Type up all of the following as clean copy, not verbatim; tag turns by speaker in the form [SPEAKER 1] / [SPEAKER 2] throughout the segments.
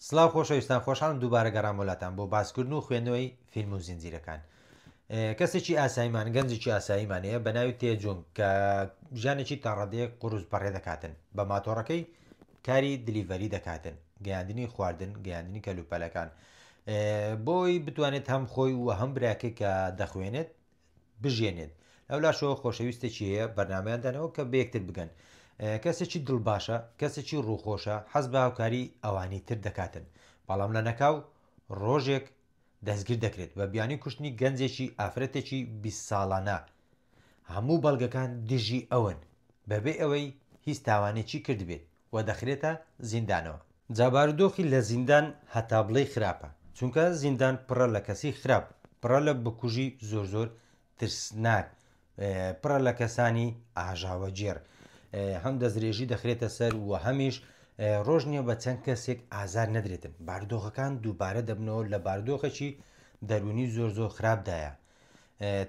[SPEAKER 1] سلااو خۆشەویستان خۆشحاڵم دووبارە گەڕام وڵاتان بۆ باسکردن و خوێندنەوەی فیلم و زنجیرەکان. کەسێکی ئاساییمان گەنجێکی ئاساییمانەیە بە ناوی تێجۆنگ کە ژانێکی تاڕەدەیەک قوروز بەڕێ دەکاتن بە ماتۆڕەکەی کاری دلیڤەری دەکاتن، گەیاندنی خواردن، گەیاندنی کەلوپەلەکان، بۆی بتوانێت هەم خۆی و هەم براکەی کە دەخوێنێت بژێنێت. لەولاشەوە خۆشەویستێکی هەیە بەرنمەیاندانەوە کە بەیەکتر بگەن. کەسێکی دڵباشە، کەسێکی ڕووخۆشە، حەز بە هاوکاری ئەوانی تر دەکاتن، بەڵام لە نەکاو ڕۆژێک دەستگیر دەکرێت بە بیانی کوشتنی گەنجێکی ئافرەتێکی 20 ساڵانە. هەموو بەڵگەکان دژی ئەون بەبێ ئەوەی هیچ تاوانێکی کردبێت و دەخرێتە زیندانەوە. جابارودۆخی لە زیندان هەتا بڵێ خراپە، چونکە زیندان پڕە لە کەسی خراپ، پڕە لە بکوژی زۆر ترسناک، پڕە لە کەسانی ئاژاوەجێر، هەم دەستدرێژی دەخرێتە سەر و هەمیش ڕۆژ نییە بە چەند کەسێک ئازار نەدرێتن. بارودۆخەکان دووبارە دەبنەوە لە بارودۆخێکی دەرونی زۆر خراپدایە.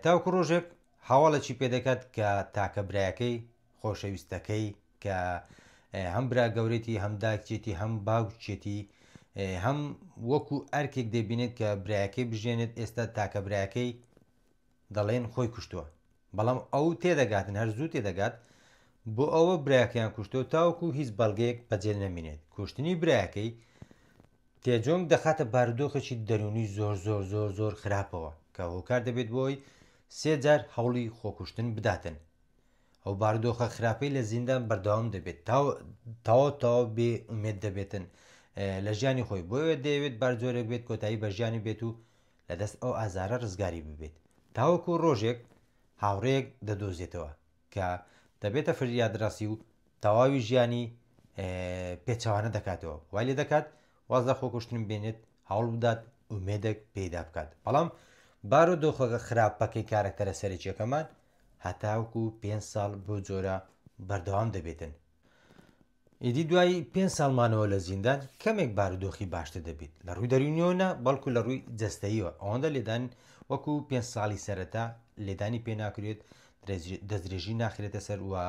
[SPEAKER 1] تاوکو ڕۆژێک هەواڵێکی پێدەکات کە تاکە برایەکەی خۆشەویستەکەی کە هەم برا گەورێتی هەم داکچێتی هەم باوکچێتی هەم وەکو ئەرکێک دەبینێت کە برایەکەی بژێنێت، ئێستا تاکە برایەکەی دەڵێن خۆی کوشتووە، بەڵام ئەو تێدەگاتن، هەر زوو تێدەگات بۆ ئەوە برایەکەیان کوشتەوە تاوەکو هیچ بەڵگەیەک بەجێ نەمینێت. کوشتنی برایەکەی تێجۆنگ دەخاتە بارودۆخێکی دەرونی زۆر خراپەوە کە هۆکار دەبێت بۆی 3 جار هەوڵی خۆکوشتن بداتن. ئەو بارودۆخە خراپەی لە زیندان بەردەوام دەبێت تاوە بێ ئومێد دەبێتن لە ژیانی خۆی، بۆیە دەیەوێت بارجۆرێک بێت کۆتایی بە ژیانی بێت و لەدەست ئەو ئازارە ڕزگاری ببێت. تاوەکو ڕۆژێک هاوڕەیەک دەدۆزێتەوە کە دەبێتە فریادڕاسی و تەواوی ژیانی پێچەوانە دەکاتەوە، وای لێ دەکات واز لە خۆکوشتن بێنێت، هەوڵ بدات ئومێدێک پێدا بکات. بەڵام بارودۆخە خراپەکەی کارکتەرە سەرچیەکەمان هەتاوکو 5 ساڵ بۆ جۆرە بەردەوام دەبێتن. ئیدی دوای 5 ساڵمانەوە لە زیندان کەمێک بارودۆخی باشتر دەبێت، لە ڕووی دەرونیەوە بەڵکو لە ڕووی جەستەییەوە. ئەوەندە لێدان وەکو 5 ساڵی سەرەتا لێدانی پێ ناکرێت، دەستدرێژی ناخرێتە سەر وە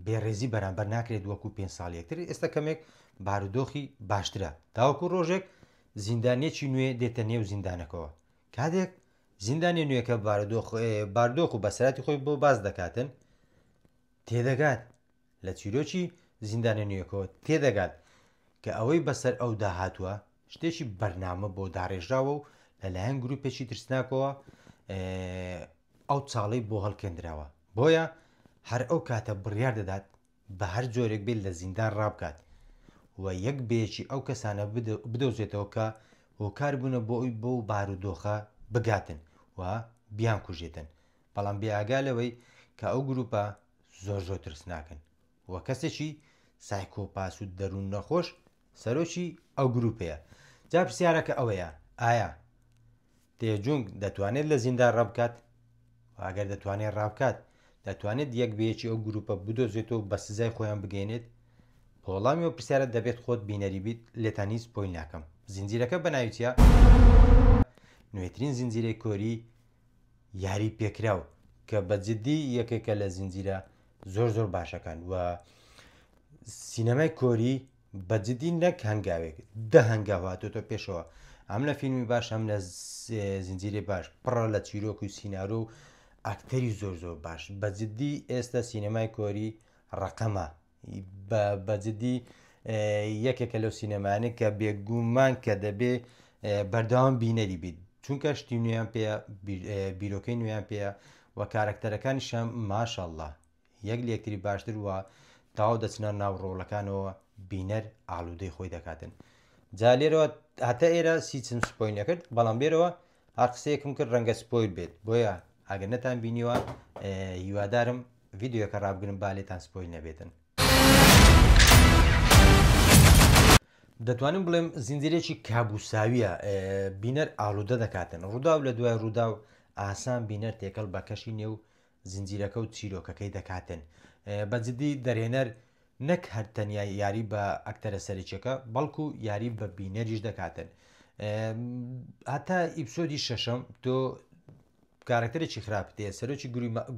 [SPEAKER 1] بێڕێزی بەرامبەر ناکرێت وەکو 5 ساڵ یەکتر. ئێستا کەمێک بارودۆخی باشترە، تاوەکو ڕۆژێک زیندانێکی نوێ دێتە نێو زیندانەکەەوە. کاتێک زیندانی نوێەکە بارودۆخ و بەسەراتی خۆی بۆ باز دەکاتن، تێدەگات لە چیرۆکی زیندانە نوێەکەەوە تێدەگات کە ئەوەی بەسەر ئەو داهاتووە شتێکی بەرنامە بۆ داڕێژراوە و لەلایەن گروپێکی ترسناکەوە ئەو چاڵەی بۆ هەڵکێنراوە. بۆیە هەر ئەو کاتە بڕیار دەدات بە هەر جۆرێک بێت لە زیندان ڕابکات و یەک بێکی ئەو کەسانە بدۆزێتەوە کە هۆکار بوونە بۆ ئەوی بۆ بارودۆخە بگاتن و بیان کوژێتن، بەڵام بێئاگالەوەی کە ئەو گروپە زۆر ترسناکن و کەسێکی سایکۆپاس و دەروون نەخۆش سەرۆکی ئەو گروپەیە. جا پرسیارەکە ئەوەیە، ئایا تێجۆنگ دەتوانێت لە زیندان ڕابکات؟ ئەگەر دەتوانێت ڕابکات دەتوانێت یەک بەیەکی ئەو گروپە بدۆزێتەوە بە سزای خۆیان بگەێنێت؟ وەڵامیەوە پرسیارە دەبێت خۆت بینەری بیت، لێتان هیچ پۆی ناکەم. زنجیرەکە بەناویچە نوێترین زنجیرەی کۆری یاری پێکراو کە بەجددی یەکێکە لە زنجیرە زۆر باشەکان و سینەمای کۆری بەجددی نەک هەنگاوێک هەنگاو هاتۆتە پێشەوە. ئەم لە فیلمی باش هەم لە زنجیرێ باش پڕە لە چیرۆک و سینارۆ و ئاکتەری زۆر باش. بەجددی ئێستا سینەمای کۆری ڕقەمە، بەجددی یەکێکە لەو سینەمانێک کە بێگومان کە دەبێ بەردەوام بینەری بیت، چونکە شتی نوێیان پێە، بیرۆکەی نوێیان پێە و کارکتەرەکانیشان ماشەڵڵا یەک لە یەکتری باشتر وە تاوا دەچنە ناو ڕۆڵەکانەوە بینەر ئاڵوودەی خۆی دەکاتن. جا لێرەوە هەتا ئێرە سیچم سپۆی نەکرد، بەڵام لێرەوە هەر قسەیەکم کرد ڕەنگە سپۆیل بێت، بۆیە ئەگەر نەتان بینیوە هیوادارم ڤیدیۆکە ڕابگرن با لێتان سپۆیل نەبێتن. دەتوانم بڵێم زنجیرێکی کابوساویە، بینەر ئاڵوودە دەکاتن، ڕوودا و لە دوای ڕوودا و ئاسان بینەر تێکەڵ بەکەشی نێو زنجیرەکە و چیرۆکەکەی دەکاتن. بەجددی دەرێنەر نەک هەر تەنیا یاری بە ئەکتەرە سەرچیەکە بەڵکو یاری بە بینەریش دەکاتن. هەتا ئیپسۆدی شەشەم تۆ کارکتەرێکی خراپ تێ سەرۆکی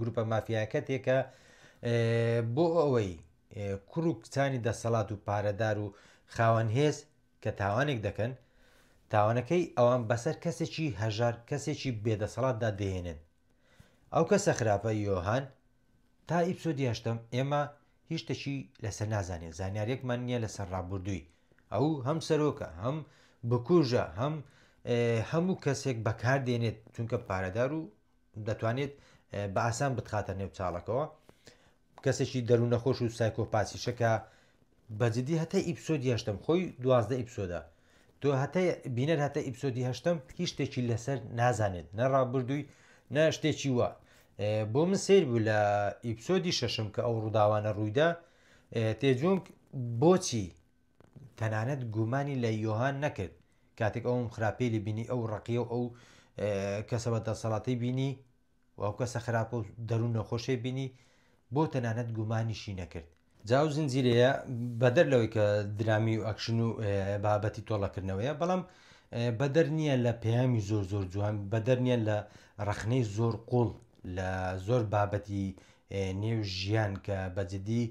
[SPEAKER 1] گروپە مافیاکە تێکە بۆ ئەوەی کوڕ و کچانی دەسەڵات و پارەدار و خاوەن هێز کە تاوانێک دەکەن تاوانەکەی ئەوان بەسەر کەسێکی هەژار کەسێکی بێدەسەڵاتدا دەهێنن. ئەو کەسە خراپە یۆهان تا ئیپسۆدی هەشتم ئێمە هیچ شتێکی لەسەر نازانێت، زانیاریەکمان نییە لەسەر ڕابردووی ئەو هەم سەرۆکە هەم بکوژە هەموو کەسێک بەکاردێنێت چونکە پارەدار و دەتوانێت بە ئاسان بتخاتە نێو چاڵەکەەوە، کەسێکی دەروونەخۆش و سایکۆپاسیشەکە بەجددی هەتا ئیپسۆدی هەشتم خۆی 12 ئیپسۆدا تۆ هەتا بینەر هەتا ئیپسۆدی هەشتم هیچ شتێکی لەسەر نازانێت نە ڕابردووی نە شتێکی وە. بۆ من سیر بوو لە ئیپسۆدی شەشم کە ئەو ڕووداوانە ڕوویدا تێجۆنگ بۆچی تەنانەت گومانی لە یۆهان نەکرد کاتێک ئەوم خراپەی لە بینی ئەو ڕقیە و ئەو کەسە بە دەسەڵاتی بینی و ئەو کەسە خراپە و دەروون نەخۆشەی بینی بۆ تەنانەت گومانیشی نەکرد. جاو زنجیرەیە بەدەر لەوەی کە درامی و ئەکشن و بابەتی تۆڵەکردنەوەیە، بەڵام بەدەر نییە لە پەیامی زۆر زۆر جوان، بەدەر نییە لە ڕخنەی زۆر قوڵ لە زۆر بابەتی نێو ژیان کە بەجددی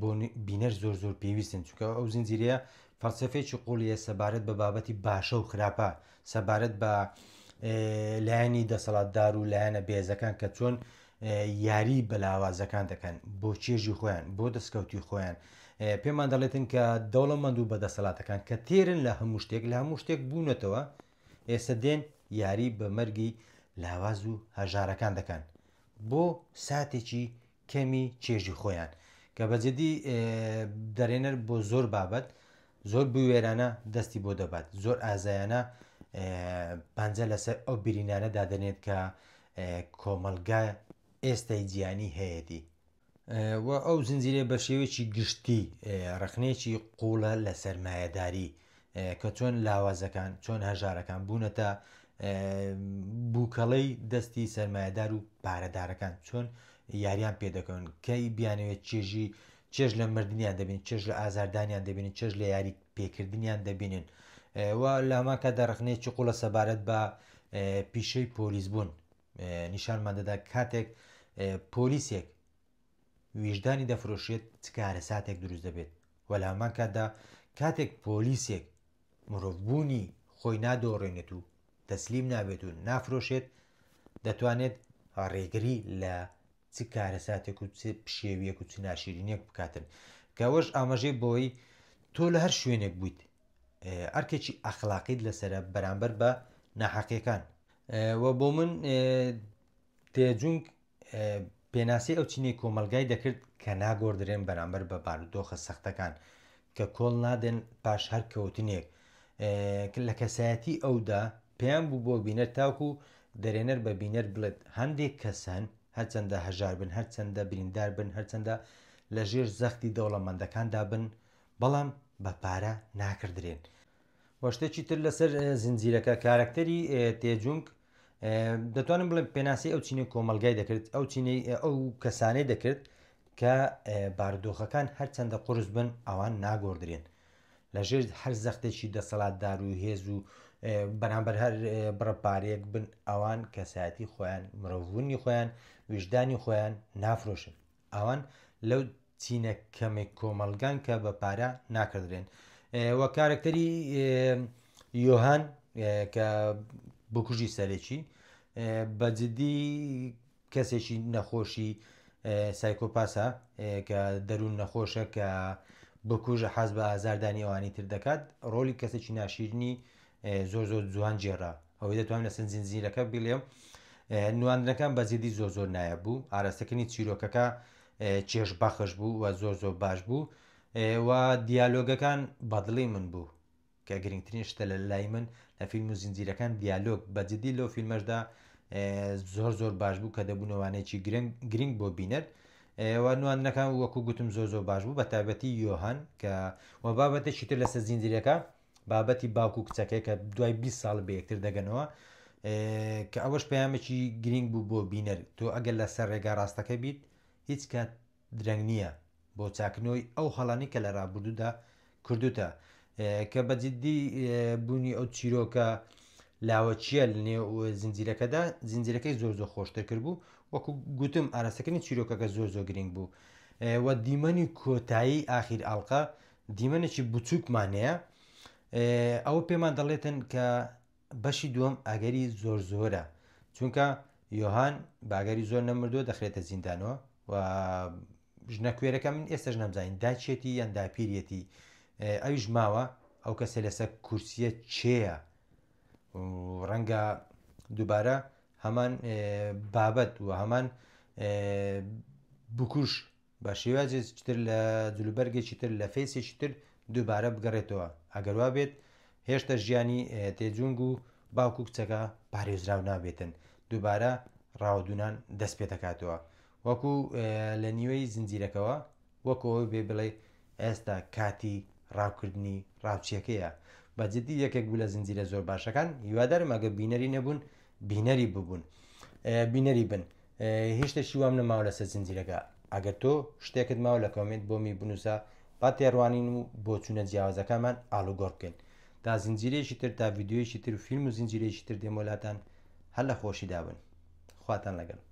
[SPEAKER 1] بۆ بینەر زۆر زۆر پێویستن، چونکە ئەو زنجیرەیە فەلسفەیەکی قوڵیە سەبارەت بە بابەتی باشە و خراپە، سەبارەت بە لایەنی دەسەڵاتدار و لایەنە بێزەکان کە چۆن یاری بە لاوازەکان دەکەن بۆ چێژی خۆیان بۆ دەستکەوتی خۆیان. پێمان دەڵێتن کە دەوڵەمەند و بەدەسەڵاتەکان کە تێرن لە هەموو شتێک لە هەموو شتێک بوونەتەوە ئێستا دێن یاری بە مەرگی لاواز و هەژارەکان دەکەن بۆ ساتێکی کەمی چێژی خۆیان کە بەجددی دەرێنەر بۆ زۆر بابەت زۆر بوێرانە دەستی بۆ دەبات، زۆر ئازایانە پەنجە لەسەر ئەو برینانە دادەنێت کە کۆمەلگا ئێستای جیانی هەیەی و ئەو زنجیرێ بە شێوەیەکی گشتی ڕخنەیەکی قوڵە لە سەرمایەداری کە چۆن لاوازەکان چۆن هەژارەکان بوونەتە بووکەڵەی دەستی سەرمایەدار و پارەدارەکان چۆن یاریان پێدەکەون کەی بیانەوێت چێژ لە مردیان دەبین، چێژ لە ئازاردانیان دەبینن، چێژ لە یاری پێکردنیان دەبینن و لاماکە دەڕخنەیەکی قوڵە سەبارەت بە پیشەی پۆلیس بوون نیشانمان دەدا کاتێک پۆلیسێک ویژدانی دەفرۆشێت چکارە ساتێک دروست دەبێت و لامان کاتدا کاتێک پۆلیسێک مرۆڤبوونی خۆی نادۆڕێنێت و تەسلیم نابێت و نافرۆشێت دەتوانێت ڕێگری لە چ کارە ساتێک و چ پشێویەک و چ ناشرینێک بکاتن کە ئەوەش ئاماژەی بۆی تۆ لە هەر شوێنێک بوویت ئەرکێکی ئەخلاقیت لەسرە بەرامبەر بە ناحەقیەکان و بۆ من تێجونگ پێناسی ئەو چینەی کۆمەلگای دەکرد کە ناگۆڕدرێن بەرامبەر بە بارودۆخە سەختەکان کە کۆڵ نادێن پاش هەر کەوتنێک لە کەسایەتی ئەودا پێیان بوو بۆ بینەر تاوکو دەرێنەر بە بینەر بڵێت هەندێک کەسان هەرچەندە هەژار بن هەرچەندە بریندار بن هەرچەندە لە ژێر زەختی دەوڵەمەندەکاندا بن بەڵام بە پارە ناکردرێن. وەشتێکی تر لەسەر زنجیرەکە کارکتەری تێجونگ دەتوانم بڵێم پێناسی ئەو چینەی کۆمەلگای دەکرد ئەو چینەی ئەو کەسانەی دەکرد کە بارودۆخەکان هەرچەندە قورس بن ئەوان ناگۆڕدرێن لە ژێر هەر زەختێکی دەسەڵاتدار و هێز و بەرامبەر هەر بڕەپارەیەک بن ئەوان کەسایەتی خۆیان مرۆڤبوونی خۆیان ویژدانی خۆیان نافرۆشن ئەوان لەو چینە کەمێک کۆمەلگان کە بە پارە ناکردرێن. وە کارکتەری یۆهان کە بکوژی سەرێکی بەجددی کەسێکی نەخۆشی سایکۆپاسە کە دەروون نەخۆشە کە بکوژە حەز بە ئازاردانی ئەوانی تر دەکات ڕۆلی کەسێکی ناشیرنی زۆر زۆر جوان جێڕا ئەوەی دەتوانین لە زنجیرەکە بڵێم نواندنەکان بەجددی زۆر زۆر نایە بوو ئاراستەکەنی چیرۆکەکە چێژ بەخش بوو و زۆر زۆر باش بوو و دیالۆگەکان بەدڵی من بوو کە گرنگترین شتە لە لای من لە فیلم و زنجیرەکان دیالۆگ بەجددی لەو فیلمەشدا زۆر زۆر باش بوو کە دەبوونەوانێکی گرنگ بۆ بینەر و نواندنەکان وەکو گوتم زۆر زۆر باش بوو بە تایبەتی یۆهان کە و بابەتێکی تر لەسەر زنجیرەکە بابەتی باوکو کچەکەی کە دوای 20 ساڵ بە یەکتر دەگەنەوە کە ئەوەش پەیامێکی گرنگ بوو بۆ بینەر تۆ ئەگەر لەسەر ڕێگا ڕاستەکە بیت هیچ کات درەنگ نییە بۆ چاکنەوەی ئەو هەڵانی کە لە ڕابردوودا کردوتە کە بەجددی بوونی ئەو چیرۆکە لاوەچیە لە نێو زنجیرەکەدا زنجیرەکەی زۆر زۆر خۆشتر کرد بوو وەکو گوتم ئاراستەکەنی چیرۆکەکە زۆر زۆر گرنگ بوو و دیمەنی کۆتایی ئاخیر ئاڵقا دیمەنێکی بچووکمانەیە ئەوە پێمان دەڵێتن کە بەشی دووەم ئاگەری زۆر زۆرە، چونکە یۆهان باگەری زۆر نەمردووە دەخرێتە زیندانەوە و ژنە کوێرەکە من ئێستاش نەمزانین داچێتی یان داپیرەتی، ئەویش ماوە ئەو کەسە لەسەر کورسیە چێە، ڕەنگە دووبارە هەمان بابەت و هەمان بکوش بە شێوازێکتر لە جلوبەرگێکی تر لە فەیسێکی تر دووبارە بگەڕێتەوە، ئەگەروا بێت هێشتا ژیانی تێجونگ و باوکو کچەکە پارێزراو نابێتن، دووبارە ڕاوەدونان دەست پێ دەکاتەوە، وەکو لە نیوەی زنجیرەکەەوە وەکەوە بێ بڵێ ئێستا کاتی ڕاوکردنی ڕاوچیەکەیە، بەجددی یەکێک بوو لە زنجیرە زۆر باشەکان، هیوادارم ئەگە بینەری نەبوون بینەری ببوون بینەری بن. هیچ شتێکی وام نەماوە لەسەر زنجیرەکە، ئەگەر تۆ شتێکت ماوە لە کۆمنت بۆمی بنووسە با تێڕوانین و بۆ چوونە جیاوازەکانمان ئاڵوگۆڕ بکەین تا زنجیرەیەکی تر تا ڤیددیۆیەکی تر و فیلم و زنجیرەیەکی تر دێمۆلاتان هەر لە خۆشی دابن. خواتان لەگەڵ.